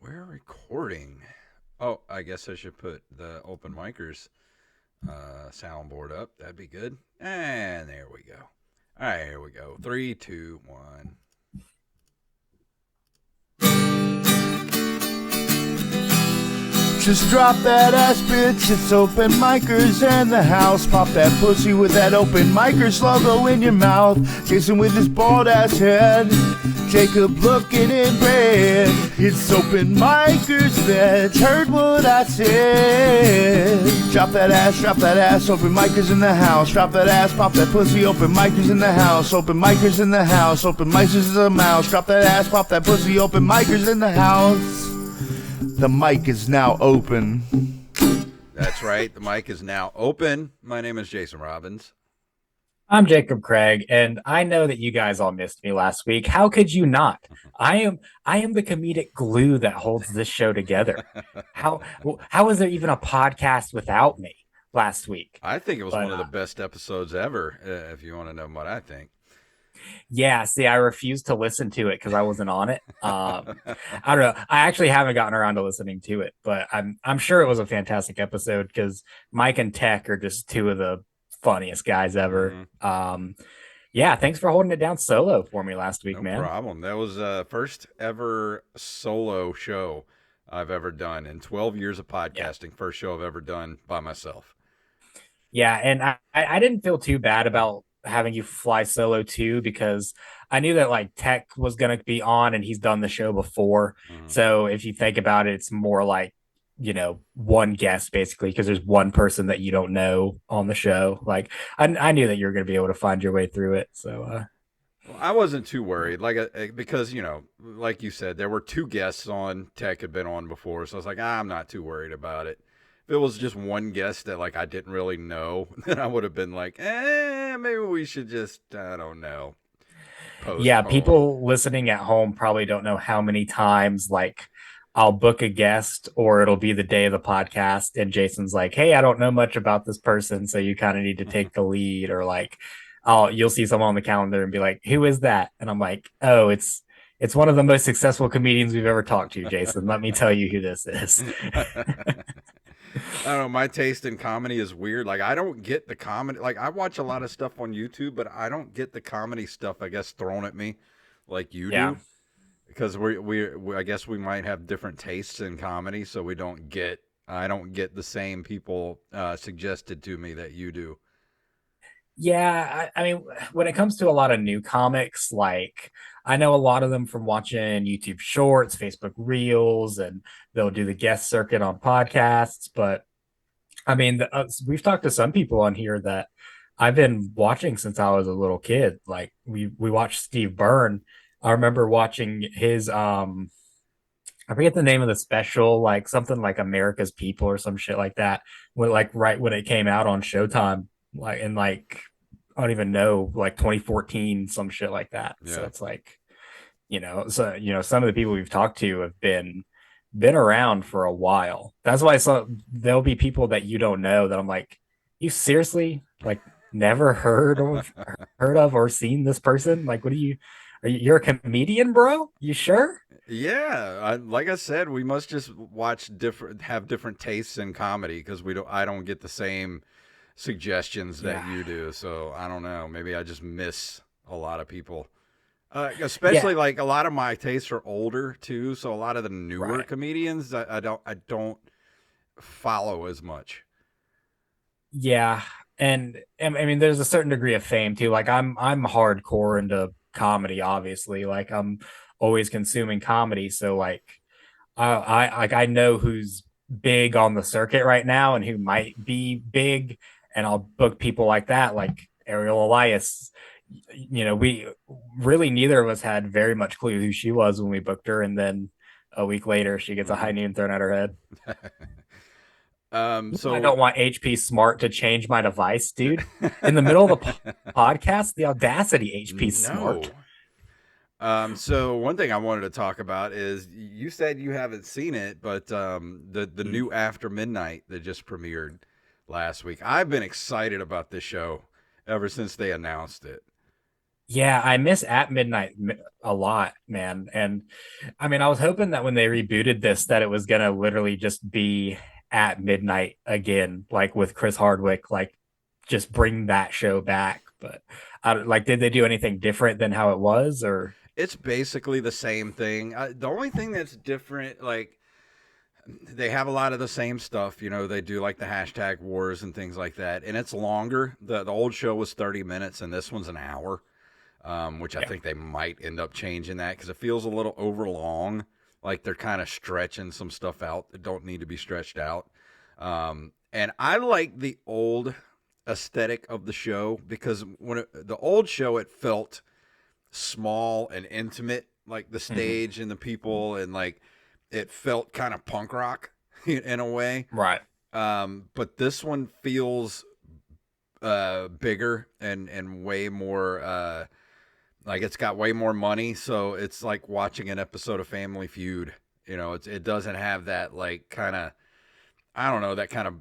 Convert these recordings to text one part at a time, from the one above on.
We're recording. Oh, I guess I should put the Open Micers soundboard up. That'd be good. And there we go. All right, here we go. Three, two, one. Just drop that ass, bitch. It's Open Micers in the house. Pop that pussy with that Open Micers logo in your mouth. Jason with his bald ass head. Jacob looking in red. It's Open Micers, bitch. Heard what I said. Drop that ass. Open Micers in the house. Drop that ass, pop that pussy. Open Micers in the house. Open Micers in the house. Open Micers is a mouse. Drop that ass, pop that pussy. Open Micers in the house. The mic is now open. That's right. The mic is now open. My name is Jason Robbins. I'm Jacob Craig, and I know that you guys all missed me last week. How could you not? I am the comedic glue that holds this show together. How is there even a podcast without me last week? I think it was one of the best episodes ever, if you want to know what I think. Yeah, see, I refused to listen to it because I wasn't on it. I don't know. I actually haven't gotten around to listening to it, but I'm sure it was a fantastic episode because Mike and Tech are just two of the funniest guys ever. Mm-hmm. Yeah, thanks for holding it down solo for me last week, man. No problem. That was first ever solo show I've ever done in 12 years of podcasting. Yeah. First show I've ever done by myself. Yeah, and I didn't feel too bad about having you fly solo too, because I knew that like Tech was going to be on and he's done the show before. Mm-hmm. So if you think about it, it's more like, you know, one guest basically, because there's one person that you don't know on the show. Like I knew that you were going to be able to find your way through it. So well, I wasn't too worried, because, you know, like you said, there were two guests on. Tech had been on before. So I was like, I'm not too worried about it. If it was just one guest that like I didn't really know, then I would have been like, maybe we should just, I don't know. Postpone. Yeah, people listening at home probably don't know how many times like I'll book a guest or it'll be the day of the podcast and Jason's like, hey, I don't know much about this person, so you kind of need to take the lead, or like you'll see someone on the calendar and be like, who is that? And I'm like, oh, it's one of the most successful comedians we've ever talked to, Jason. Let me tell you who this is. I don't know. My taste in comedy is weird. Like, I don't get the comedy. Like, I watch a lot of stuff on YouTube, but I don't get the comedy stuff, I guess, thrown at me like you do. Because we I guess we might have different tastes in comedy, so I don't get the same people suggested to me that you do. Yeah, I mean, when it comes to a lot of new comics, like I know a lot of them from watching YouTube Shorts, Facebook Reels, and they'll do the guest circuit on podcasts. But I mean, we've talked to some people on here that I've been watching since I was a little kid. Like we watched Steve Byrne. I remember watching his I forget the name of the special, like something like America's People or some shit like that. When like right when it came out on Showtime, like in like I don't even know, like 2014, some shit like that. Yeah. So it's like, some of the people we've talked to have been around for a while. That's why there'll be people that you don't know that I'm like, you seriously like never heard of or seen this person? Like, you're a comedian, bro? You sure? Yeah, like I said, we must just have different tastes in comedy because I don't get the same suggestions that you do. So I don't know. Maybe I just miss a lot of people. Especially like a lot of my tastes are older too. So a lot of the newer comedians I don't follow as much. Yeah, and I mean, there's a certain degree of fame too. Like I'm hardcore into comedy, obviously. Like I'm always consuming comedy, so like I know who's big on the circuit right now and who might be big, and I'll book people like that, like Ariel Elias. We really neither of us had very much clue who she was when we booked her, and then a week later she gets a high noon thrown at her head. So I don't want HP Smart to change my device, dude. In the middle of the podcast, the audacity, HP Smart. So one thing I wanted to talk about is you said you haven't seen it, but the new After Midnight that just premiered last week. I've been excited about this show ever since they announced it. Yeah, I miss At Midnight a lot, man. And I mean, I was hoping that when they rebooted this, that it was gonna literally just be At Midnight again, like with Chris Hardwick, like just bring that show back. But like, did they do anything different than how it was, or? It's basically the same thing. The only thing that's different, like they have a lot of the same stuff. You know, they do like the hashtag wars and things like that, and it's longer. The old show was 30 minutes, and this one's an hour, which I Yeah. think they might end up changing that because it feels a little over long. Like they're kind of stretching some stuff out that don't need to be stretched out. And I like the old aesthetic of the show because the old show, it felt small and intimate, like the Mhm. stage and the people, and like it felt kind of punk rock in a way. Right. But this one feels bigger and way more like it's got way more money, so it's like watching an episode of Family Feud. You know, it doesn't have that like kind of, I don't know, that kind of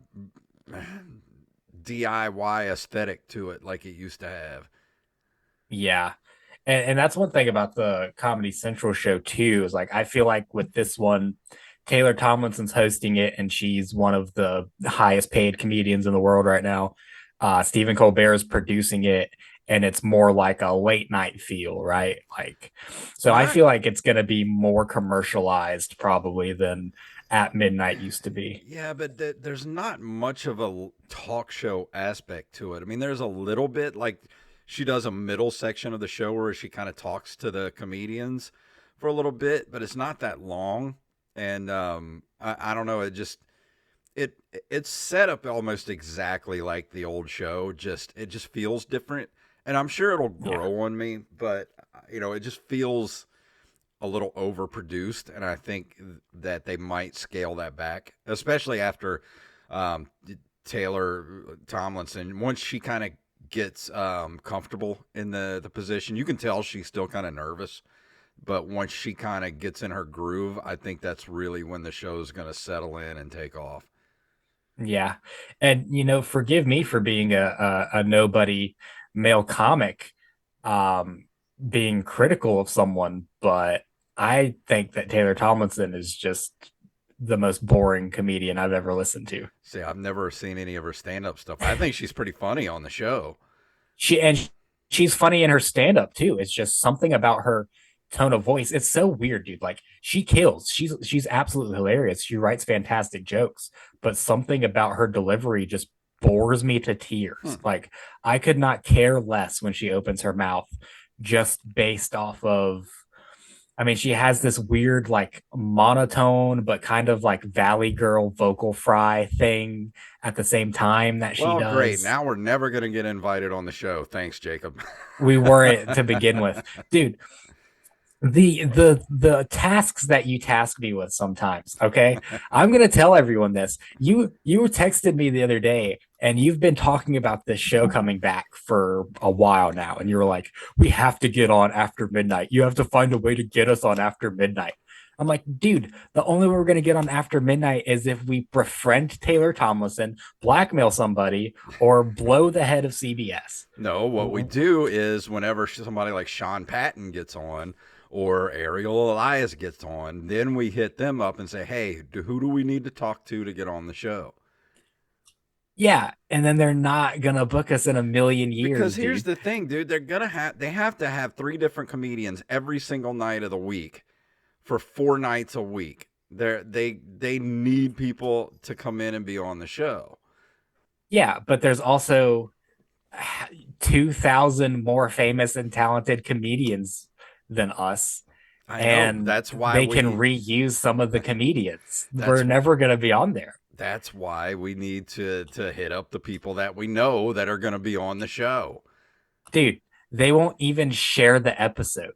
DIY aesthetic to it like it used to have. Yeah. And that's one thing about the Comedy Central show too, is like I feel like with this one, Taylor Tomlinson's hosting it, and she's one of the highest paid comedians in the world right now. Stephen Colbert is producing it, and it's more like a late night feel, right? Like, so I My feel like it's going to be more commercialized probably than At Midnight used to be. Yeah, but there's not much of a talk show aspect to it. I mean, there's a little bit, like she does a middle section of the show where she kind of talks to the comedians for a little bit, but it's not that long. And I don't know, it it's set up almost exactly like the old show. Just it just feels different, and I'm sure it'll Yeah. grow on me, but you know, it just feels a little overproduced, and I think that they might scale that back, especially after um, Taylor Tomlinson. Once she kind of gets comfortable in the position, you can tell she's still kind of nervous. But once she kind of gets in her groove, I think that's really when the show's going to settle in and take off. Yeah. And forgive me for being a nobody male comic, um, being critical of someone, but I think that Taylor Tomlinson is just the most boring comedian I've ever listened to. See, I've never seen any of her stand up stuff. I think she's pretty funny on the show. She's funny in her stand up too. It's just something about her tone of voice. It's so weird, dude. Like she kills. She's absolutely hilarious. She writes fantastic jokes, but something about her delivery just bores me to tears. Hmm. Like I could not care less when she opens her mouth just based off of, I mean, she has this weird, like monotone, but kind of like Valley Girl vocal fry thing at the same time that she Well, great. does. Now we're never going to get invited on the show. Thanks, Jacob. We weren't to begin with, dude. The tasks that you task me with sometimes, okay, I'm gonna tell everyone this. You texted me the other day, and you've been talking about this show coming back for a while now, and you were like, we have to get on After Midnight. You have to find a way to get us on After Midnight. I'm like, dude, the only way we're gonna get on After Midnight is if we befriend Taylor Tomlinson, blackmail somebody, or blow the head of CBS. No, what we do is whenever somebody like Sean Patton gets on or Ariel Elias gets on, then we hit them up and say, hey, who do we need to talk to get on the show? Yeah, and then they're not gonna book us in a million Because years, here's dude. the thing, dude, they have to have three different comedians every single night of the week for 4 nights a week. They need people to come in and be on the show. Yeah, but there's also 2,000 more famous and talented comedians than us, I know. and That's why they can we reuse some of the comedians. We're that's never going to be on there. that's why we need to hit up the people that we know that are going to be on the show. Dude, they won't even share the episode.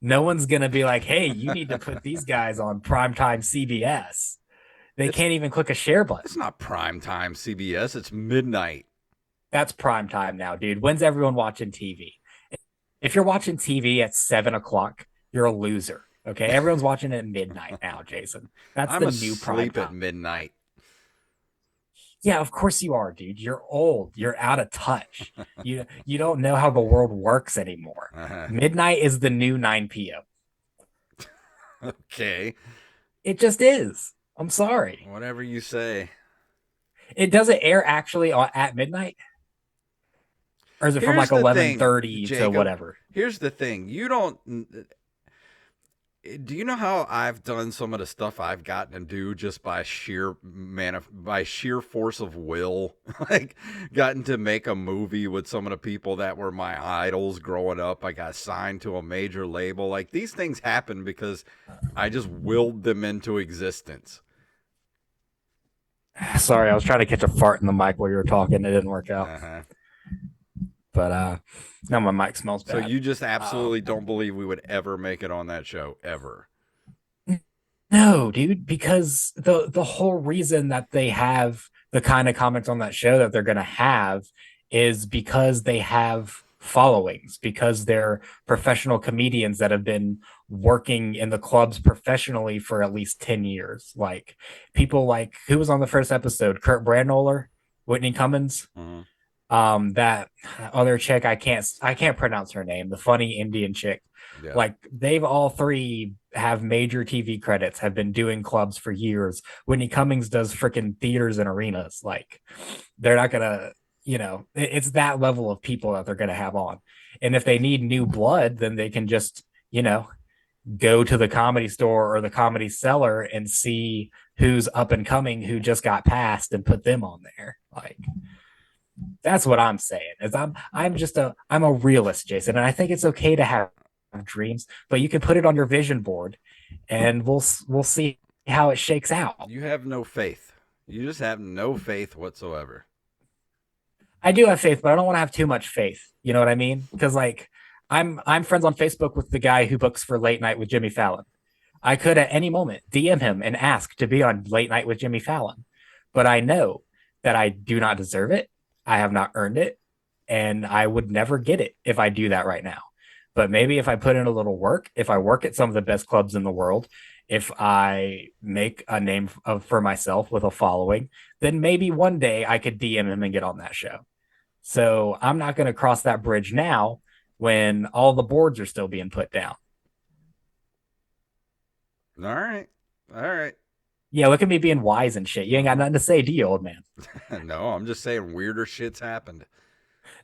No one's going to be like, hey, you need to put these guys on primetime CBS. They It's can't even click a share button. it's not prime time CBS. It's midnight. That's prime time now, dude. When's everyone watching TV? If you're watching TV at 7 o'clock, you're a loser. Okay. Everyone's watching it at midnight now, Jason. That's I'm the new prime asleep at time. midnight. Yeah, of course you are, dude. You're old. You're out of touch. You don't know how the world works anymore. Uh-huh. Midnight is the new 9 p.m. Okay. It just is. I'm sorry. Whatever you say. It doesn't air actually at midnight, or is it from Here's like the thing, 11:30 to Jacob. whatever? Here's the thing. You don't. Do you know how I've done some of the stuff I've gotten to do just by sheer force of will? Like, gotten to make a movie with some of the people that were my idols growing up. I got signed to a major label. Like, these things happen because I just willed them into existence. Sorry, I was trying to catch a fart in the mic while you were talking. It didn't work out. Uh-huh. But now my mic smells bad. So you just absolutely don't believe we would ever make it on that show, ever? No, dude, because the whole reason that they have the kind of comics on that show that they're going to have is because they have followings, because they're professional comedians that have been working in the clubs professionally for at least 10 years. Like people like who was on the first episode, Kurt Brandnoller, Whitney Cummings. Mm-hmm. That other chick, I can't pronounce her name, the funny Indian chick. Yeah. Like they've all three have major TV credits, have been doing clubs for years. Whitney Cummings does freaking theaters and arenas. Like they're not gonna, it's that level of people that they're gonna have on. And if they need new blood, then they can just, go to the Comedy Store or the Comedy Cellar and see who's up and coming, who just got passed, and put them on there. Like that's what I'm saying. Is I'm a realist, Jason, and I think it's okay to have dreams, but you can put it on your vision board, and we'll see how it shakes out. You have no faith. You just have no faith whatsoever. I do have faith, but I don't want to have too much faith. You know what I mean? Because like I'm friends on Facebook with the guy who books for Late Night with Jimmy Fallon. I could at any moment DM him and ask to be on Late Night with Jimmy Fallon, but I know that I do not deserve it. I have not earned it, and I would never get it if I do that right now. But maybe if I put in a little work, if I work at some of the best clubs in the world, if I make a name for myself with a following, then maybe one day I could DM him and get on that show. So I'm not going to cross that bridge now when all the boards are still being put down. All right. All right. Yeah, look at me being wise and shit. You ain't got nothing to say, do you, old man? No, I'm just saying weirder shit's happened.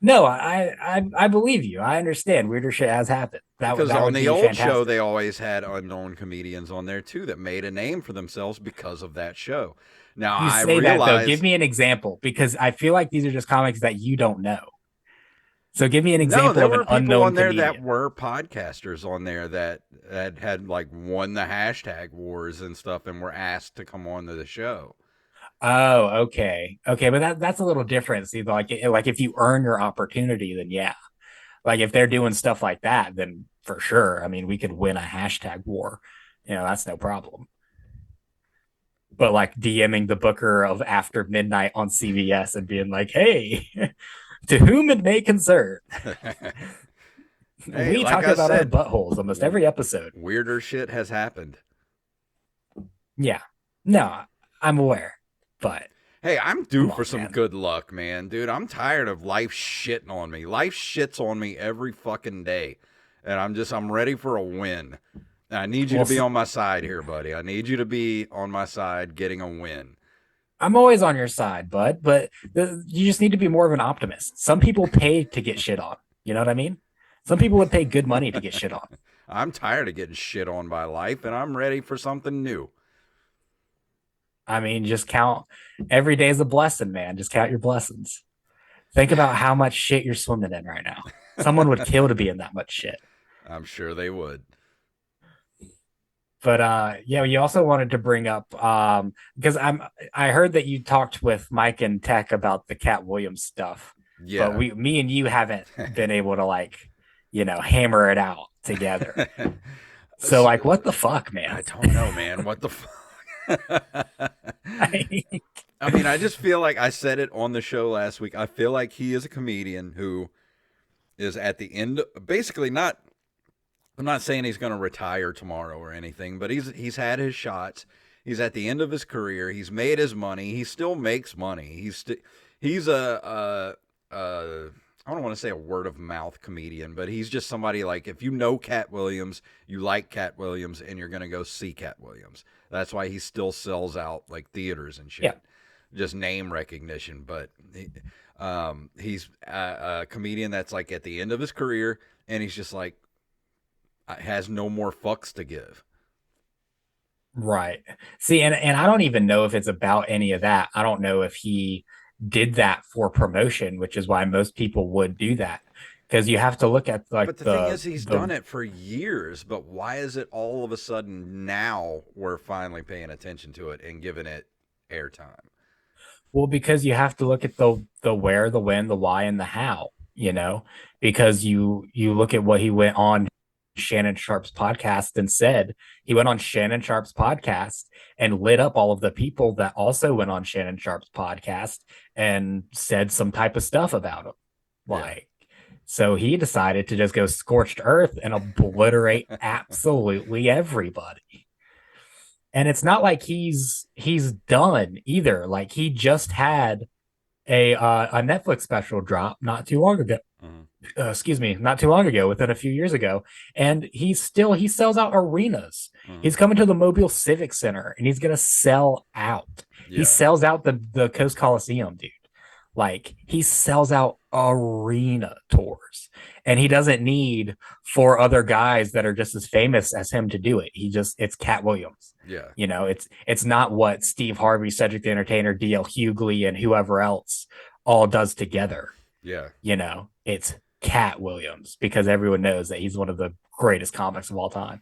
No, I believe you. I understand weirder shit has happened. Because on the old show, they always had unknown comedians on there too that made a name for themselves because of that show. Now I realize, that though. Give me an example, because I feel like these are just comics that you don't know. So give me an example of an unknown on there comedian. that were podcasters on there that had like won the hashtag wars and stuff and were asked to come on to the show. Oh, okay, but that's a little different. See, like if you earn your opportunity, then yeah. Like if they're doing stuff like that, then for sure. I mean, we could win a hashtag war. That's no problem. But like DMing the booker of After Midnight on CBS and being like, "Hey, to whom it may concern." Hey, we talk about our buttholes almost every episode. Weirder shit has happened. Yeah. No, I'm aware. But hey, I'm due for some good luck, man. Dude, I'm tired of life shitting on me. Life shits on me every fucking day. And I'm ready for a win. And I need you to be on my side here, buddy. I need you to be on my side getting a win. I'm always on your side, bud. But you just need to be more of an optimist. Some people pay to get shit on. You know what I mean? Some people would pay good money to get shit on. I'm tired of getting shit on by life, and I'm ready for something new. I mean, just count. Every day is a blessing, man. Just count your blessings. Think about how much shit you're swimming in right now. Someone would kill to be in that much shit. I'm sure they would. But yeah, you also wanted to bring up because I heard that you talked with Mike and Tech about the Cat Williams stuff. Yeah. But me and you haven't been able to hammer it out together. So like, what the fuck, man? I don't know, man. What the fuck? I mean, I just feel like I said it on the show last week. I feel like he is a comedian who is at the end, basically not. I'm not saying he's going to retire tomorrow or anything, but he's had his shots. He's at the end of his career. He's made his money. He still makes money. He's a I don't want to say a word of mouth comedian, but he's just somebody like, if you know Cat Williams, you like Cat Williams, and you're gonna go see Cat Williams. That's why he still sells out like theaters and shit. Yeah. Just name recognition, but he's a comedian that's like at the end of his career, and he's just like has no more fucks to give. Right. See, and I don't even know if it's about any of that. I don't know if he did that for promotion, which is why most people would do that. Because you have to look at like But the thing is, he's done it for years. But why is it all of a sudden now we're finally paying attention to it and giving it airtime? Well, because you have to look at the where, the when, the why, and the how, because you look at what he went on Shannon Sharp's podcast and said. He went on Shannon Sharp's podcast and lit up all of the people that also went on Shannon Sharp's podcast and said some type of stuff about him. Like, so he decided to just go scorched earth and obliterate absolutely everybody. And it's not like he's done either. Like, he just had a Netflix special drop not too long ago. Not too long ago, within a few years ago, and he sells out arenas. He's coming to the Mobile Civic Center, and he's gonna sell out. He sells out the Coast Coliseum, dude. Like, he sells out arena tours, and he doesn't need 4 other guys that are just as famous as him to do it. It's Cat Williams. It's not what Steve Harvey, Cedric the Entertainer, DL Hughley, and whoever else all does together. It's Cat Williams, because everyone knows that he's one of the greatest comics of all time.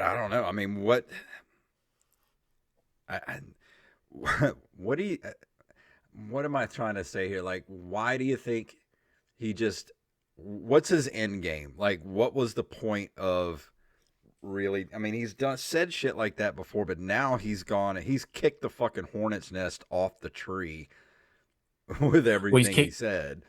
I don't know. I mean, what am I trying to say here? Like, why do you think what's his end game? Like, what was the point of really? I mean, he's said shit like that before, but now he's kicked the fucking hornet's nest off the tree with everything he said.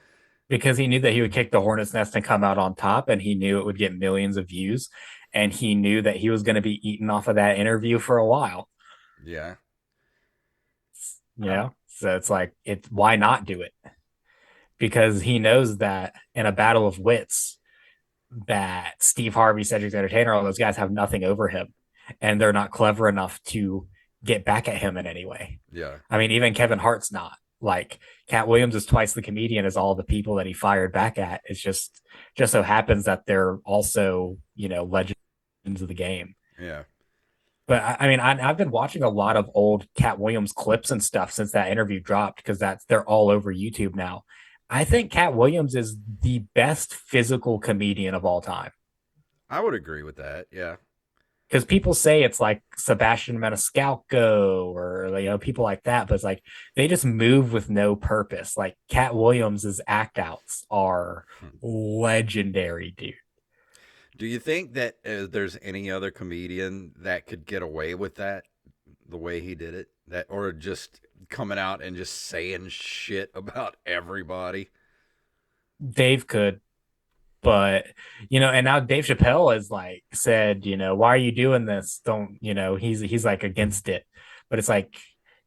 Because he knew that he would kick the hornet's nest and come out on top, and he knew it would get millions of views, and he knew that he was going to be eaten off of that interview for a while. Yeah. So it's like, why not do it? Because he knows that in a battle of wits, that Steve Harvey, Cedric the Entertainer, all those guys have nothing over him, and they're not clever enough to get back at him in any way. Yeah. I mean, even Kevin Hart's not. Like, Cat Williams is twice the comedian as all the people that he fired back at. It's just so happens that they're also, legends of the game. Yeah. But I mean, I've been watching a lot of old Cat Williams clips and stuff since that interview dropped, because they're all over YouTube now. I think Cat Williams is the best physical comedian of all time. I would agree with that. Yeah. Because people say it's like Sebastian Maniscalco or people like that, but it's like they just move with no purpose. Like, Cat Williams's act outs are legendary, dude. Do you think that there's any other comedian that could get away with that the way he did it, or just coming out and just saying shit about everybody? Dave could. But, and now Dave Chappelle has like said, why are you doing this? Don't, he's like against it. But it's like,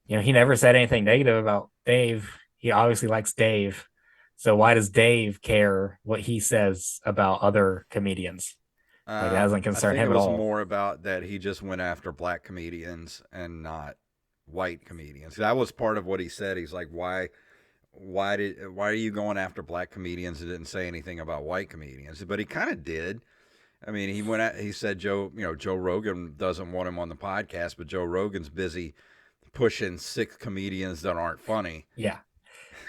he never said anything negative about Dave. He obviously likes Dave. So why does Dave care what he says about other comedians? Like, it doesn't concern him at all. It was more about that he just went after black comedians and not white comedians. That was part of what he said. He's like, why are you going after black comedians and didn't say anything about white comedians? But he kind of did. I mean, he said Joe Rogan doesn't want him on the podcast, but Joe Rogan's busy pushing 6 comedians that aren't funny. Yeah.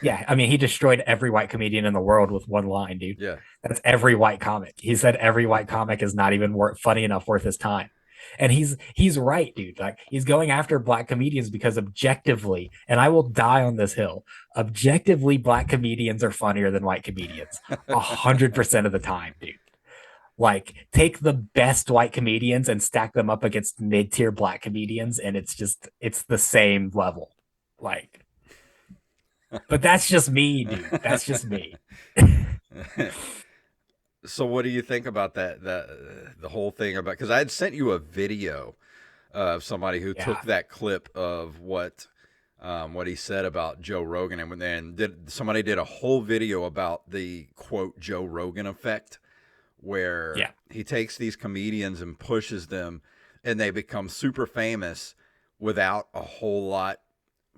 Yeah. I mean, he destroyed every white comedian in the world with one line, dude. Yeah. That's every white comic. He said every white comic is not even funny enough worth his time. And he's right, dude. Like, he's going after black comedians because objectively, and I will die on this hill, objectively, black comedians are funnier than white comedians 100% of the time, dude. Like, take the best white comedians and stack them up against mid-tier black comedians, and it's the same level. Like, but that's just me, dude. That's just me. So what do you think about that? The whole thing about, because I had sent you a video somebody who took that clip of what he said about Joe Rogan, and then somebody did a whole video about the quote Joe Rogan effect, where he takes these comedians and pushes them, and they become super famous without a whole lot,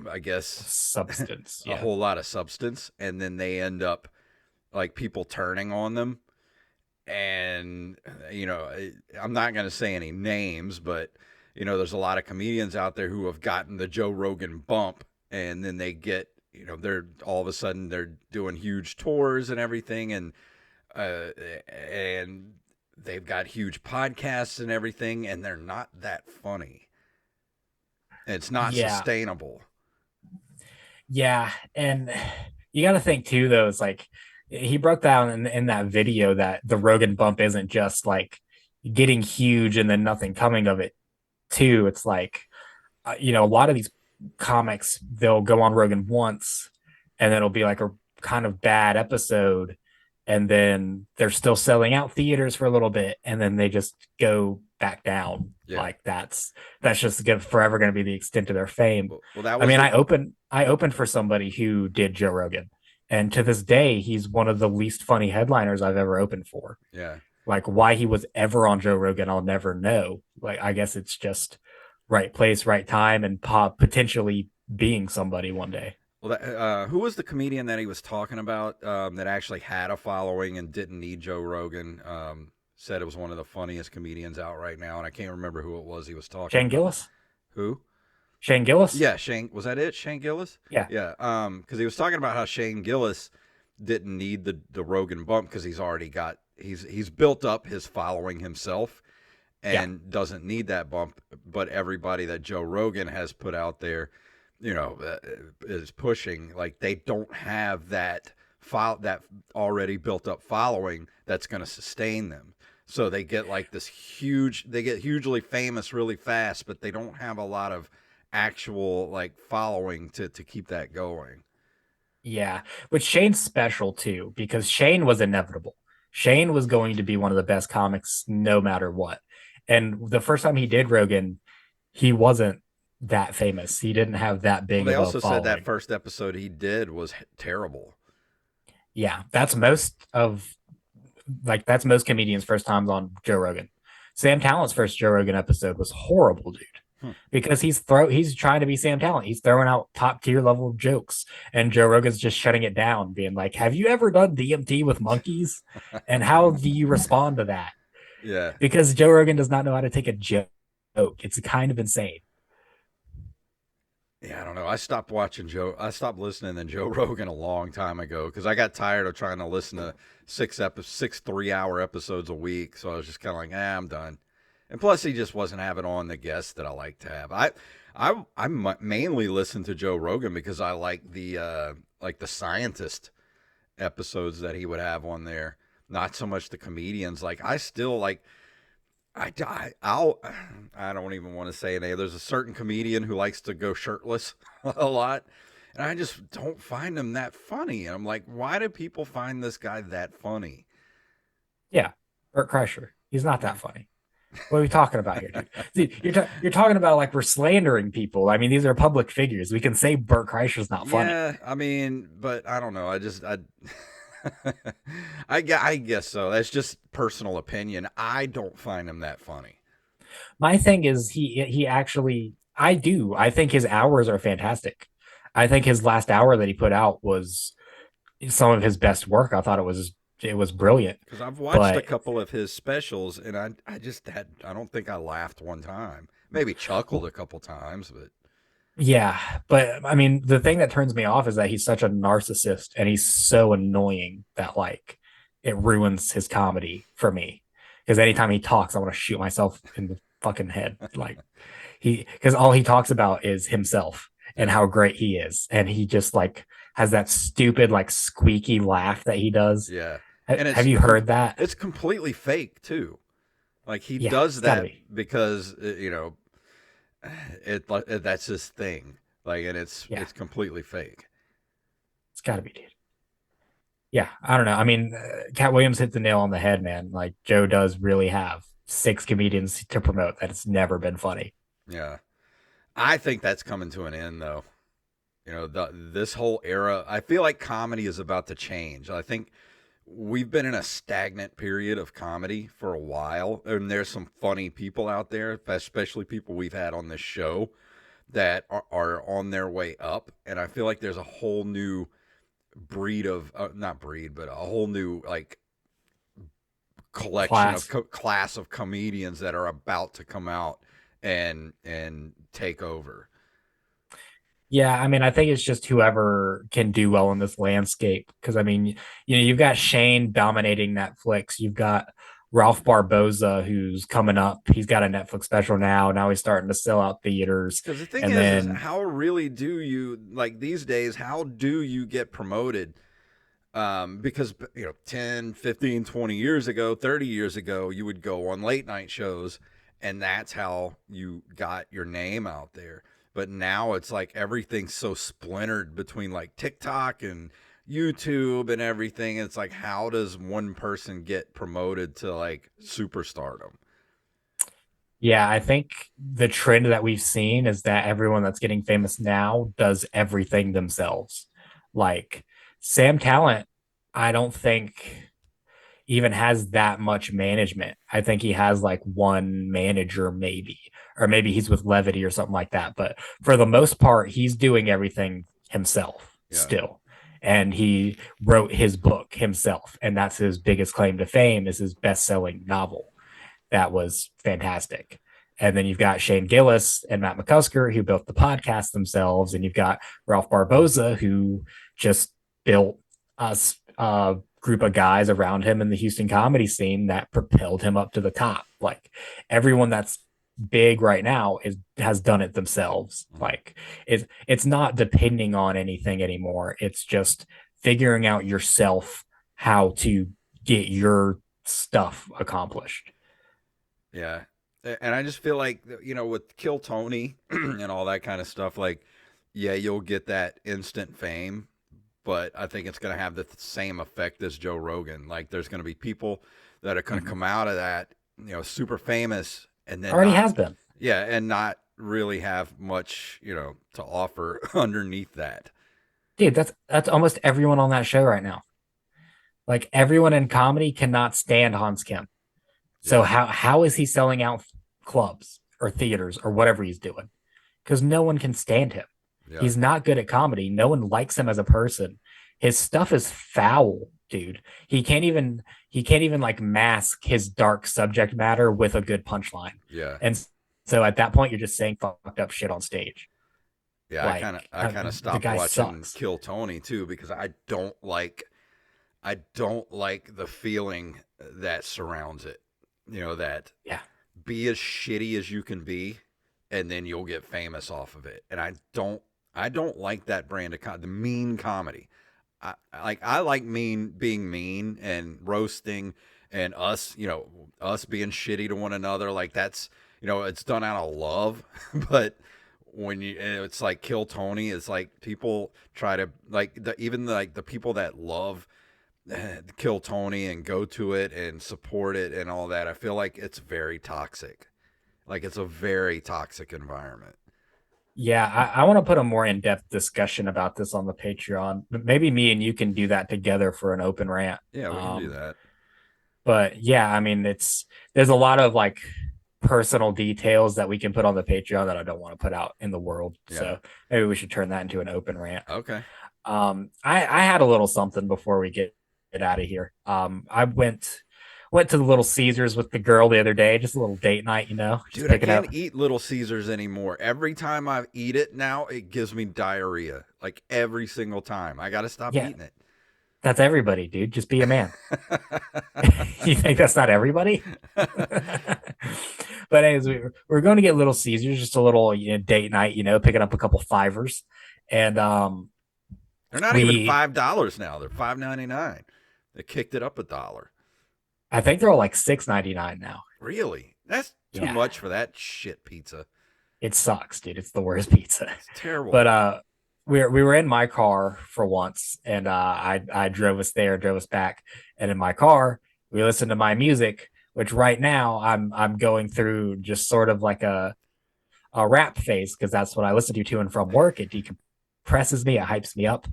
I guess, substance, a whole lot of substance, and then they end up like people turning on them. And, you know, I'm not going to say any names, but, you know, there's a lot of comedians out there who have gotten the Joe Rogan bump, and then they get, you know, they're all of a sudden they're doing huge tours and everything. And they've got huge podcasts and everything, and they're not that funny. It's not sustainable. Yeah. And you got to think too, though, it's like, he broke down in that video that the Rogan bump isn't just like getting huge and then nothing coming of it too. It's like, you know, a lot of these comics, they'll go on Rogan once and then it'll be like a kind of bad episode, and then they're still selling out theaters for a little bit, and then they just go back down. Like that's just forever going to be the extent of their fame. Well, that was I opened for somebody who did Joe Rogan. And to this day, he's one of the least funny headliners I've ever opened for. Yeah. Like, why he was ever on Joe Rogan, I'll never know. Like, I guess it's just right place, right time, and potentially being somebody one day. Well, who was the comedian that he was talking about that actually had a following and didn't need Joe Rogan? Said it was one of the funniest comedians out right now, and I can't remember who it was he was talking Shane about. Gillis? Who? Shane Gillis? Yeah, Shane. Was that it? Shane Gillis? Yeah. Yeah. Because he was talking about how Shane Gillis didn't need the Rogan bump because he's already got he's built up his following himself and doesn't need that bump. But everybody that Joe Rogan has put out there, you know, is pushing, like they don't have that already built up following that's going to sustain them. So they get like they get hugely famous really fast, but they don't have a lot of actual like following to keep that going. Yeah, but Shane's special too, because Shane was inevitable. Shane was going to be one of the best comics no matter what. And the first time he did Rogan, he wasn't that famous. He didn't have that big Well, they of a also following. said that first episode he did was terrible. Yeah, that's most comedians' first times on Joe Rogan. Sam Tallent's first Joe Rogan episode was horrible, dude. Because he's trying to be Sam Talent. He's throwing out top tier level jokes, and Joe Rogan's just shutting it down, being like, "Have you ever done DMT with monkeys? And how do you respond to that?" Yeah, because Joe Rogan does not know how to take a joke. It's kind of insane. Yeah, I don't know. I stopped listening to Joe Rogan a long time ago because I got tired of trying to listen to 6 3-hour episodes a week. So I was just kind of like, I'm done. And plus, he just wasn't having on the guests that I like to have. I mainly listen to Joe Rogan because I like the scientist episodes that he would have on there. Not so much the comedians. Like I still like. I don't even want to say a name. There's a certain comedian who likes to go shirtless a lot, and I just don't find him that funny. And I'm like, why do people find this guy that funny? Yeah, Bert Kreischer. He's not that funny. What are we talking about here, dude? See, you're talking about like we're slandering people. I mean, these are public figures. We can say Bert Kreischer's not funny. Yeah, I mean, but I don't know. I guess so. That's just personal opinion. I don't find him that funny. My thing is he actually, I think his hours are fantastic. I think his last hour that he put out was some of his best work. I thought it was brilliant. Because I've watched a couple of his specials, and I don't think I laughed one time. Maybe chuckled a couple times, but. Yeah, but I mean, the thing that turns me off is that he's such a narcissist and he's so annoying that like it ruins his comedy for me. Because anytime he talks, I want to shoot myself in the fucking head. Like because all he talks about is himself and how great he is, and he just like has that stupid like squeaky laugh that he does. Yeah, and have you heard that? It's completely fake too. Like he does that because you know. That's his thing, like, and it's completely fake. It's got to be, dude. Yeah, I don't know. I mean, Cat Williams hit the nail on the head, man. Like Joe does really have 6 comedians to promote that it's never been funny. Yeah. I think that's coming to an end, though. This whole era, I feel like comedy is about to change. I think we've been in a stagnant period of comedy for a while, and there's some funny people out there, especially people we've had on this show that are on their way up. And I feel like there's a whole new breed of, not breed, but a whole new like collection of class of comedians that are about to come out and take over. Yeah, I mean, I think it's just whoever can do well in this landscape. Because I mean, you've got Shane dominating Netflix. You've got Ralph Barboza, who's coming up. He's got a Netflix special now. Now he's starting to sell out theaters. Because the thing is how really do you, like these days, how do you get promoted? Because 10, 15, 20 years ago, 30 years ago, you would go on late night shows, and that's how you got your name out there. But now it's like everything's so splintered between like TikTok and YouTube and everything. It's like, how does one person get promoted to like superstardom? Yeah, I think the trend that we've seen is that everyone that's getting famous now does everything themselves. Like Sam Talent, I don't think even has that much management. I think he has like one manager, maybe, or maybe he's with Levity or something like that. But for the most part, he's doing everything himself still. And he wrote his book himself. And that's his biggest claim to fame, is his best-selling novel. That was fantastic. And then you've got Shane Gillis and Matt McCusker, who built the podcast themselves. And you've got Ralph Barboza, who just built us group of guys around him in the Houston comedy scene that propelled him up to the top. Like everyone that's big right now has done it themselves. Like it's not depending on anything anymore. It's just figuring out yourself how to get your stuff accomplished. Yeah. And I just feel like, with Kill Tony and all that kind of stuff, like, yeah, you'll get that instant fame, but I think it's going to have the same effect as Joe Rogan. Like, there's going to be people that are going to come out of that, super famous, and then already has been. Yeah, and not really have much, to offer underneath that. Dude, that's almost everyone on that show right now. Like, everyone in comedy cannot stand Hans Kim. So how is he selling out clubs or theaters or whatever he's doing? Because no one can stand him. Yeah. He's not good at comedy. No one likes him as a person. His stuff is foul, dude. He can't even like mask his dark subject matter with a good punchline. Yeah. And so at that point, you're just saying fucked up shit on stage. Yeah, like, I kind of stopped watching Kill Tony too, because I don't like the feeling that surrounds it. That be as shitty as you can be, and then you'll get famous off of it. And I don't like that brand of the mean comedy. I like being mean and roasting, and us being shitty to one another. Like that's, it's done out of love. But when it's like Kill Tony, it's like people try to even the people that love Kill Tony and go to it and support it and all that. I feel like it's very toxic. Like it's a very toxic environment. Yeah, I want to put a more in-depth discussion about this on the Patreon. Maybe me and you can do that together for an open rant. Yeah, we can do that. But yeah, I mean, there's a lot of like personal details that we can put on the Patreon that I don't want to put out in the world. Yeah. So maybe we should turn that into an open rant. Okay. I had a little something before we get out of here. I went to the Little Caesars with the girl the other day, just a little date night, Dude, I can't eat Little Caesars anymore. Every time I eat it now, it gives me diarrhea. Like every single time. I got to stop eating it. That's everybody, dude. Just be a man. You think that's not everybody? But anyways, we're going to get Little Caesars, just a little date night, picking up a couple fivers. And they're not even $5 now. They're $5.99. They kicked it up $1. I think they're all like $6.99 now. Really? That's too much for that shit pizza. It sucks, dude. It's the worst pizza. It's terrible. But we were in my car for once, and I drove us there, drove us back, and in my car we listened to my music, which right now I'm going through just sort of like a a rap phase because that's what I listen to and from work. It decompresses me, it hypes me up,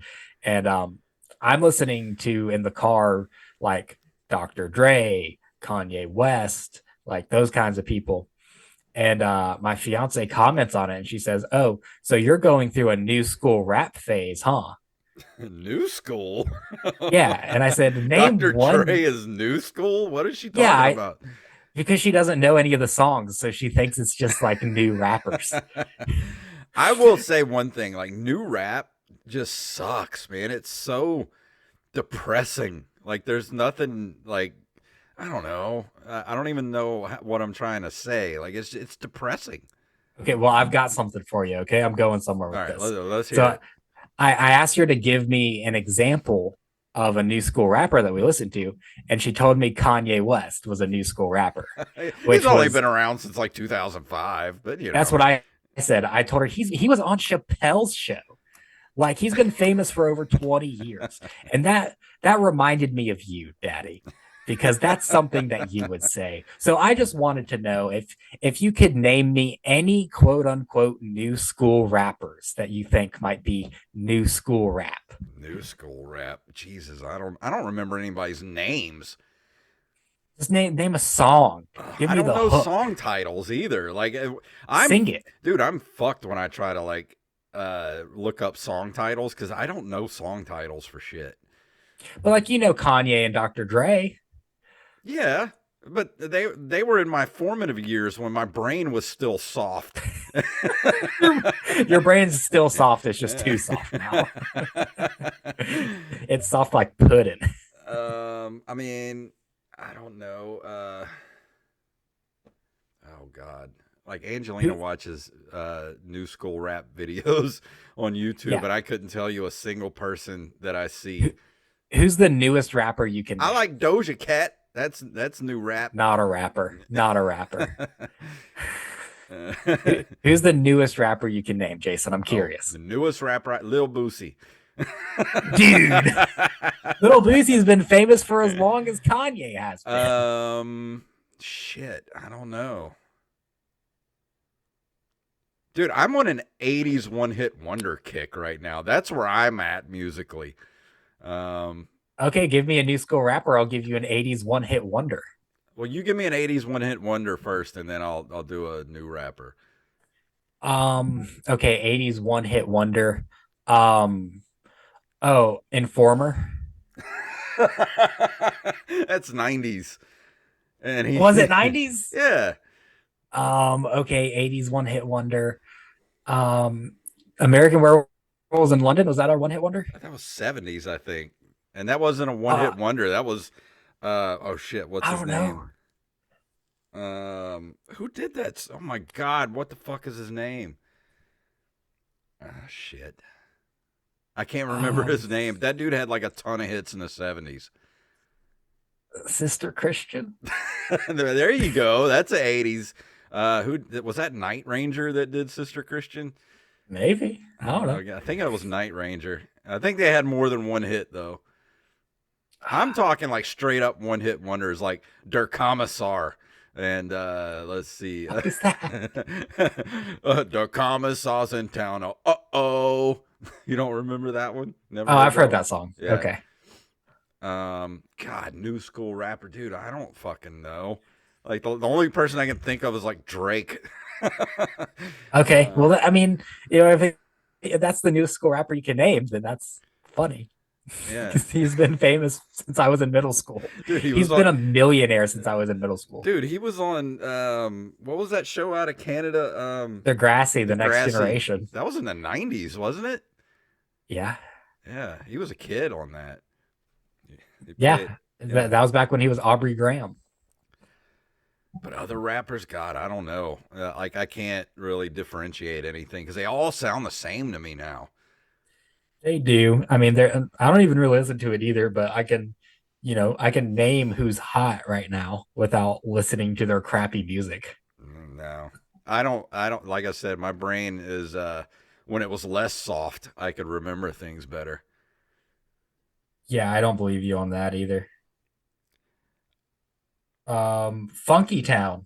and I'm listening to in the car like Dr. Dre, Kanye West, like those kinds of people. And my fiance comments on it and she says, "Oh, so you're going through a new school rap phase, huh?" New school? Yeah. And I said, "Name Dr. one." Dre is new school? What is she Yeah, talking about? because she doesn't know any of the songs. So she thinks it's just like new rappers. I will say one thing, like new rap just sucks, man. It's so depressing. Like there's nothing like I don't know. I don't even know what I'm trying to say. Like it's depressing. Okay. Well, I've got something for you. Okay. I'm going somewhere All with right, this. let's hear So it. I asked her to give me an example of a new school rapper that we listened to. And she told me Kanye West was a new school rapper, He's which only was been around since like 2005, but you that's know. what I said. I told her he was on Chappelle's show. Like he's been famous for over 20 years. And that reminded me of you, Daddy, because that's something that you would say. So I just wanted to know if you could name me any quote unquote new school rappers that you think might be new school rap. New school rap. Jesus, I don't remember anybody's names. Just name a song. Give I me don't the know hook. song titles either. Like I'm Sing it. dude, I'm fucked when I try to like look up song titles cuz I don't know song titles for shit. But like Kanye and Dr. Dre. Yeah, but they were in my formative years when my brain was still soft. Your brain's still soft, it's just too soft now. It's soft like pudding. I mean, I don't know. Oh God. Like Angelina watches new school rap videos on YouTube, Yeah. but I couldn't tell you a single person that I Who, see. who's the newest rapper you can I name? like Doja Cat. That's new rap. Not a rapper. Not a rapper. Who's the newest rapper you can name, Jason? I'm Oh, curious. the newest rapper, Lil Boosie. Dude, Little Boosie's been famous for as long as Kanye has been. Shit, I don't know. Dude, I'm on an 80s one-hit wonder kick right now. That's where I'm at musically. Um, Okay, give me a new school rapper. I'll give you an 80s one-hit wonder. well, you give me an 80s one-hit wonder first, and then I'll do a new rapper. Okay, 80s one-hit wonder. Um, oh, Informer. That's 90s. And he Was it 90s? Yeah. Okay, 80s one-hit wonder. American Werewolves in London, was that our one-hit wonder? That was 70s, I think. And that wasn't a Uh, one-hit wonder. That was oh shit, what's I his don't name? know. Who did that? Oh my god, what the fuck is his name? Ah, shit. I can't remember his name. That dude had like a ton of hits in the 70s. Sister Christian. There you go. That's the 80s. Who was that? Night Ranger that did Sister Christian? Maybe. I don't know. I think it was Night Ranger. I think they had more than one hit though. I'm talking like straight up one hit wonders like Der Kommissar. And let's see. What is that? Der Kommissar's in town. Uh-oh. You don't remember that one? Never Oh, I've heard one? that song. Yeah. Okay. God, new school rapper, dude. I don't fucking know. Like the only person I can think of is like Drake. Okay. Well, I mean, if that's the newest school rapper you can name, then that's funny. Yeah. Because he's been famous since I was in middle school. Dude, He's been a millionaire since I was in middle school. Dude, he was on what was that show out of Canada? Degrassi, the next Degrassi. generation. That was in the 90s, wasn't it? Yeah. Yeah, he was a kid on that. Yeah. That was back when he was Aubrey Graham. But other rappers, God, I don't know. Like I can't really differentiate anything because they all sound the same to me now. They do. I mean, I don't even really listen to it either, but I can name who's hot right now without listening to their crappy music. No, I don't. Like I said, my brain is when it was less soft, I could remember things better. Yeah, I don't believe you on that either. Funky Town.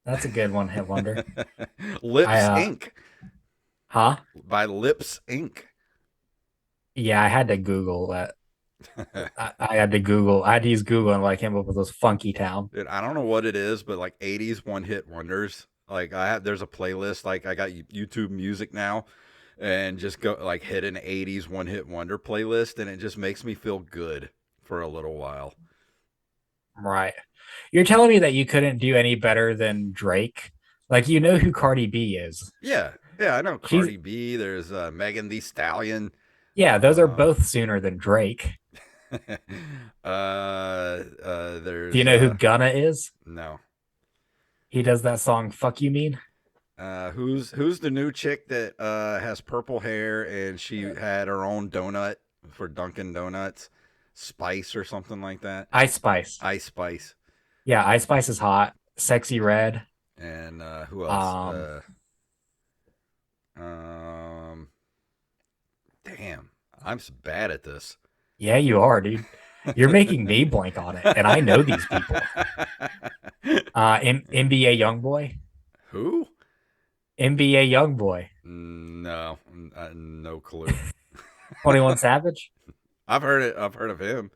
That's a good one hit wonder. I Lips Inc. huh? by Lips Inc. Yeah, I had to Google that. I had to Google. I had to use Google and like came up with those Funky Town. Dude, I don't know what it is, but like 80s one hit wonders. Like there's a playlist. Like I got YouTube Music now, and just go like hit an 80s one hit wonder playlist, and it just makes me feel good for a little while. Right. You're telling me that you couldn't do any better than Drake? Like you know who Cardi B is. Yeah, yeah, I know She's Cardi B. There's Megan Thee Stallion. yeah, those are Um, both sooner than Drake. Do you there's know who Gunna is? no. He does that song "Fuck You Mean." Who's the new chick that has purple hair and she had her own donut for Dunkin' Donuts, Spice or something like that? Ice Spice. Ice Spice. Yeah, Ice Spice is hot. Sexy Red. And who else? Um, Um, damn, I'm so bad at this. yeah, you are, dude. You're making me blank on it, and I know these people. NBA YoungBoy. Who? NBA YoungBoy. No, no clue. 21 Savage. I've heard it. I've heard of him.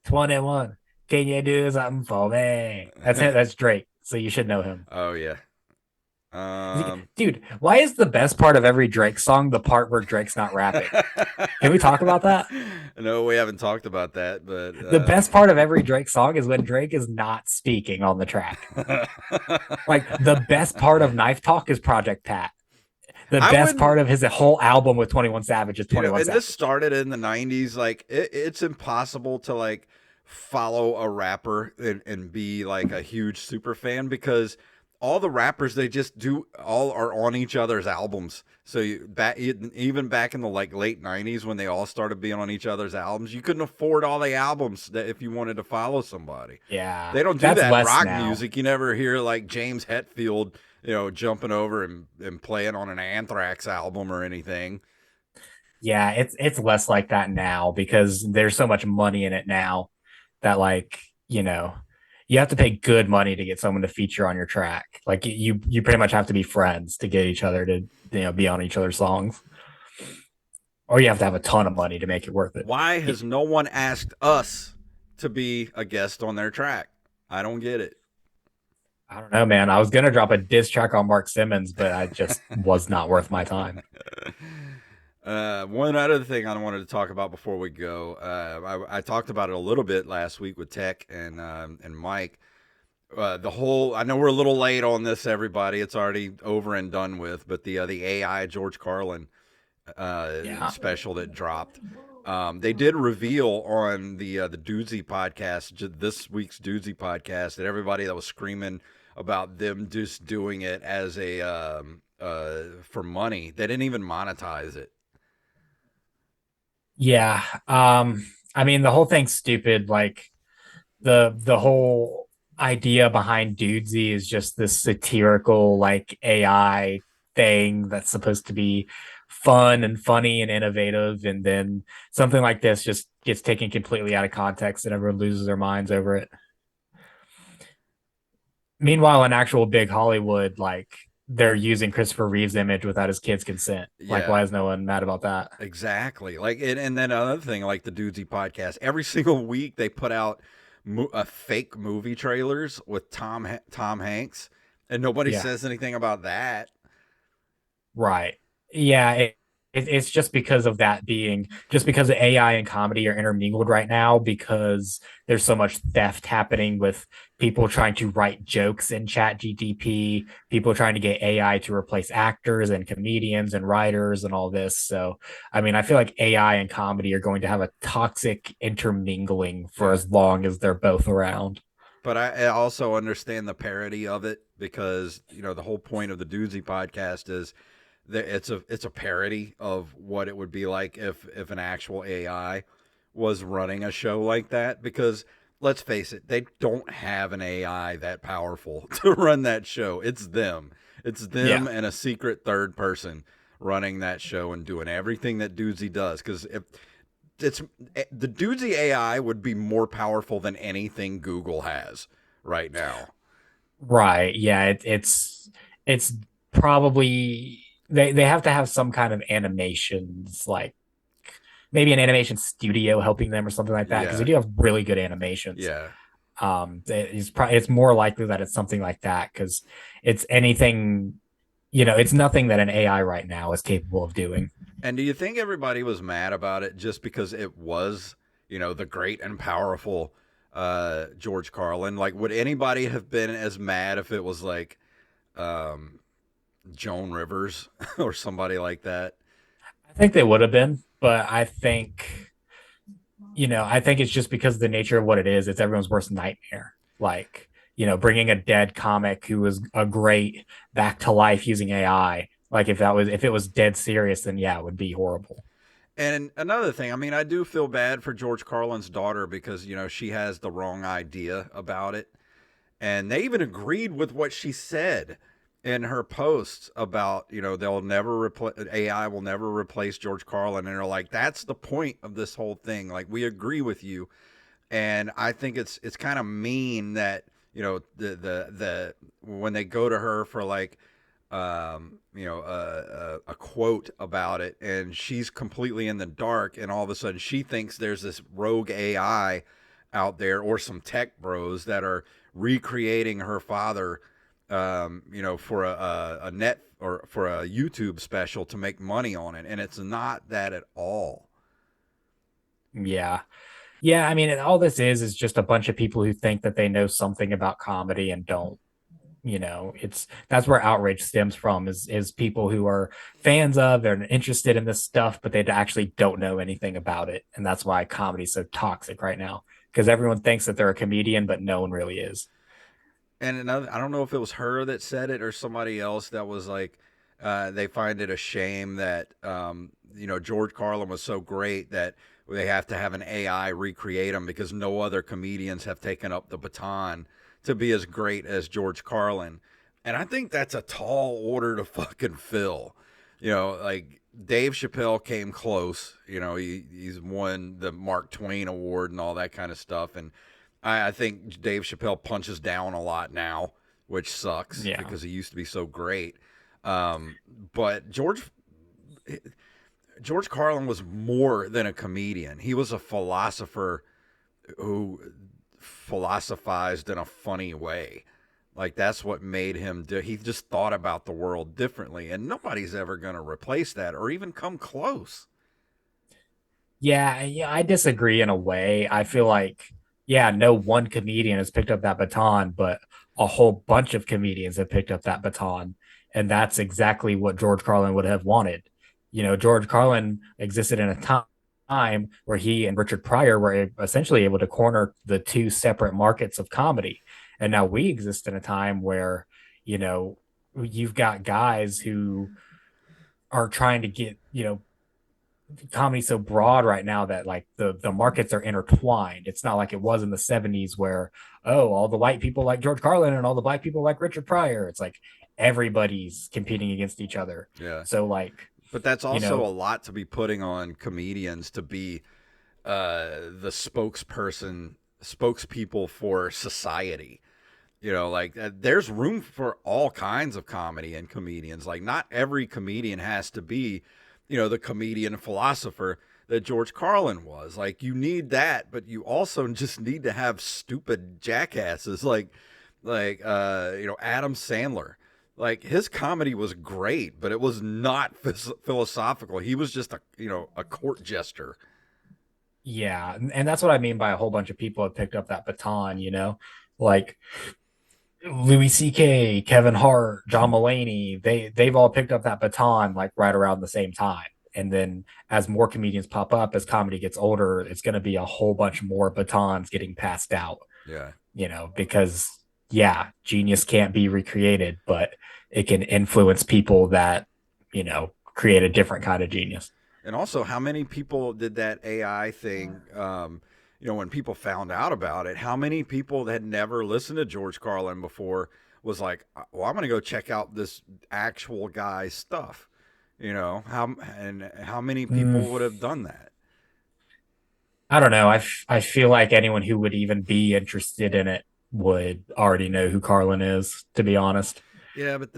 21. Can you do something for me? That's it. That's Drake. So you should know him. Oh yeah. Dude, why is the best part of every Drake song the part where Drake's not rapping? Can we talk about that? No, we haven't talked about that, but The best part of every Drake song is when Drake is not speaking on the track. Like the best part of Knife Talk is Project Pat. The best part of his whole album with 21 Savage is 21 and Savage. this started in the 90s. Like it's impossible to like follow a rapper and be like a huge super fan because all the rappers they just do all are on each other's albums. So even back in the like late 90s when they all started being on each other's albums, you couldn't afford all the albums that if you wanted to follow somebody. Yeah. They don't do that rock music. You never hear like James Hetfield, jumping over and playing on an Anthrax album or anything. Yeah, it's less like that now because there's so much money in it now that like, you have to pay good money to get someone to feature on your track. Like you pretty much have to be friends to get each other to be on each other's songs. Or you have to have a ton of money to make it worth it. Why has no one asked us to be a guest on their track? I don't get it. I don't know, man. I was gonna drop a diss track on Mark Simmons, but I just was not worth my time. One other thing I wanted to talk about before we go, I talked about it a little bit last week with Tech and Mike. I know we're a little late on this, everybody. It's already over and done with. But the AI George Carlin special that dropped, they did reveal on the Doozy podcast, this week's Doozy podcast, that everybody that was screaming about them just doing it as a for money, they didn't even monetize it. Yeah. I mean the whole thing's stupid. Like the whole idea behind Dudesy is just this satirical like AI thing that's supposed to be fun and funny and innovative, and then something like this just gets taken completely out of context and everyone loses their minds over it. Meanwhile, in actual big Hollywood, like they're using Christopher Reeve's image without his kid's consent. Like, why is no one mad about that? Exactly. Like, and then another thing, like the Dudesy podcast, every single week they put out fake movie trailers with Tom Hanks, and nobody says anything about that. Right. Yeah. It's just because of that just because AI and comedy are intermingled right now because there's so much theft happening with people trying to write jokes in ChatGPT, people trying to get AI to replace actors and comedians and writers and all this. So, I mean, I feel like AI and comedy are going to have a toxic intermingling for as long as they're both around. But I also understand the parody of it because, the whole point of the Doozy podcast is it's a parody of what it would be like if an actual AI was running a show like that. Because let's face it, they don't have an AI that powerful to run that show. It's them and a secret third person running that show and doing everything that Doozy does. Because if the Doozy AI would be more powerful than anything Google has right now. Right. Yeah, it's probably they have to have some kind of animations, like maybe an animation studio helping them or something like that, because they Yeah, do have really good animations. yeah. It's more likely that it's something like that because it's anything, it's nothing that an AI right now is capable of doing. And do you think everybody was mad about it just because it was, the great and powerful George Carlin? Like, would anybody have been as mad if it was like um, Joan Rivers or somebody like that? I think they would have been, but I think it's just because of the nature of what it is. It's everyone's worst nightmare. Like, bringing a dead comic who was a great back to life using AI. Like if it was dead serious, then yeah, it would be horrible. And another thing, I mean, I do feel bad for George Carlin's daughter because, she has the wrong idea about it. And they even agreed with what she said in her posts about, they'll never replace AI will never replace George Carlin. And they're like, that's the point of this whole thing. Like, we agree with you. And I think it's kind of mean that, the when they go to her for like a quote about it, and she's completely in the dark, and all of a sudden she thinks there's this rogue AI out there or some tech bros that are recreating her father, for a net or for a YouTube special to make money on it, and it's not that at all. Yeah. Yeah, I mean, all this is just a bunch of people who think that they know something about comedy and don't. It's that's where outrage stems from is people who are fans of and interested in this stuff, but they actually don't know anything about it. And that's why comedy's so toxic right now. Because everyone thinks that they're a comedian, but no one really is. And another, I don't know if it was her that said it or somebody else that was like, they find it a shame that, George Carlin was so great that they have to have an AI recreate him because no other comedians have taken up the baton to be as great as George Carlin. And I think that's a tall order to fucking fill. Like Dave Chappelle came close. He's won the Mark Twain Award and all that kind of stuff. And I think Dave Chappelle punches down a lot now, which sucks Yeah. because he used to be so great. But George Carlin was more than a comedian. He was a philosopher who philosophized in a funny way. Like that's what made him do. He just thought about the world differently, and nobody's ever going to replace that or even come close. Yeah, I disagree in a way. I feel like, yeah, no one comedian has picked up that baton, but a whole bunch of comedians have picked up that baton. And that's exactly what George Carlin would have wanted. George Carlin existed in a time where he and Richard Pryor were essentially able to corner the two separate markets of comedy. And now we exist in a time where, you know, you've got guys who are trying to get, comedy so broad right now that like the markets are intertwined. It's not like it was in the 70s where, oh, all the white people like George Carlin and all the black people like Richard Pryor. It's like everybody's competing against each other. Yeah. So like, But that's you also a know, lot to be putting on comedians to be the spokespeople for society. Like there's room for all kinds of comedy and comedians. Like not every comedian has to be, the comedian philosopher that George Carlin was. Like you need that, but you also just need to have stupid jackasses like Adam Sandler. Like his comedy was great, but it was not philosophical. He was just a court jester. yeah, and that's what I mean by a whole bunch of people have picked up that baton, like Louis C.K., Kevin Hart, John Mulaney, they've all picked up that baton like right around the same time. And then as more comedians pop up, as comedy gets older, it's going to be a whole bunch more batons getting passed out, Yeah. because yeah, genius can't be recreated, but it can influence people that, create a different kind of genius. And also, how many people did that AI thing? When people found out about it, how many people that had never listened to George Carlin before was like, "Well, I'm going to go check out this actual guy's stuff." How many Mm, people would have done that? I don't know. I feel like anyone who would even be interested in it would already know who Carlin is, to be honest. Yeah, but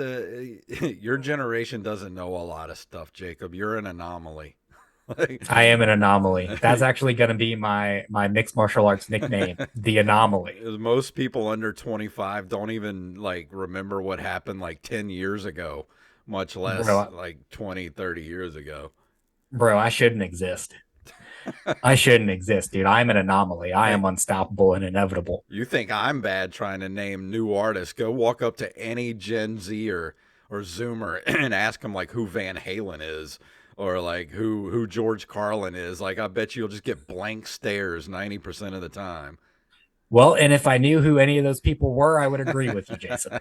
your generation doesn't know a lot of stuff, Jacob. You're an anomaly. I am an anomaly. That's actually going to be my mixed martial arts nickname, the anomaly. Most people under 25 don't even like remember what happened like 10 years ago, much less Bro, like 20, 30 years ago. bro, I shouldn't exist. I shouldn't exist, dude. I'm an anomaly. I am Hey, unstoppable and inevitable. you think I'm bad trying to name new artists? Go walk up to any Gen Z or Zoomer and ask them like who Van Halen is or like who George Carlin is. Like I bet you'll just get blank stares 90% of the time. Well, and if I knew who any of those people were, I would agree with you, Jason.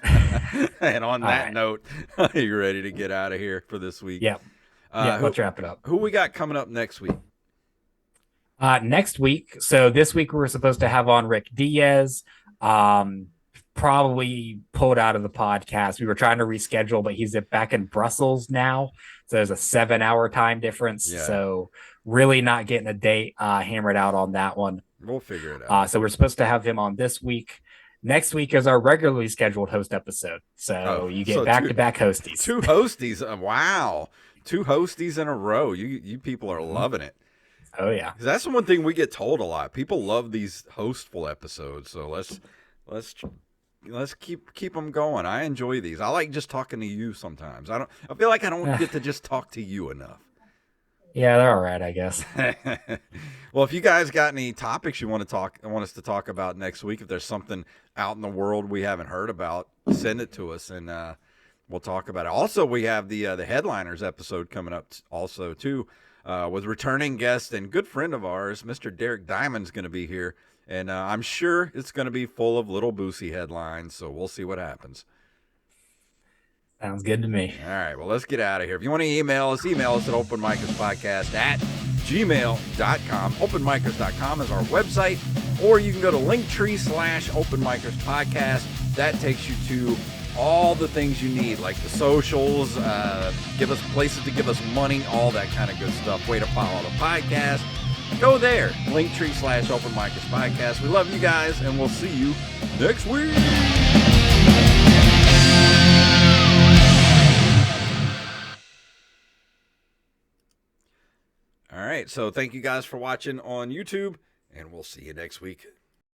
And on All that right. note, are you ready to get out of here for this week? Yeah. Yeah. Who Let's wrap it up. who we got coming up next week? Next week. So this week we were supposed to have on Rick Diaz. Probably pulled out of the podcast. We were trying to reschedule, but he's back in Brussels now. So there's a 7-hour time difference. Yeah. So really not getting a date hammered out on that one. We'll figure it out. So we're supposed to have him on this week. Next week is our regularly scheduled host episode. So you get back-to-back hosties. 2 hosties. Wow. 2 hosties in a row. You people are loving it. Oh yeah. That's the one thing we get told a lot. People love these hostful episodes. So let's keep them going. I enjoy these. I like just talking to you sometimes. I feel like I don't get to just talk to you enough. Yeah, they're all right, I guess. Well, if you guys got any topics you want us to talk about next week, if there's something out in the world we haven't heard about, send it to us and we'll talk about it. Also, we have the Headliners episode coming up also too, with returning guest and good friend of ours, Mr. Derek Diamond's going to be here, and I'm sure it's going to be full of Little Boosie headlines. So we'll see what happens. Sounds good to me. All right, well, let's get out of here. If you want to email us at openmicerspodcast@gmail.com. Openmicers.com is our website, or you can go to Linktree/OpenMicersPodcast. That takes you to all the things you need, like the socials, give us places to give us money, all that kind of good stuff. Way to follow the podcast. Go there, Linktree/OpenMicersPodcast. We love you guys, and we'll see you next week. All right, so thank you guys for watching on YouTube, and we'll see you next week.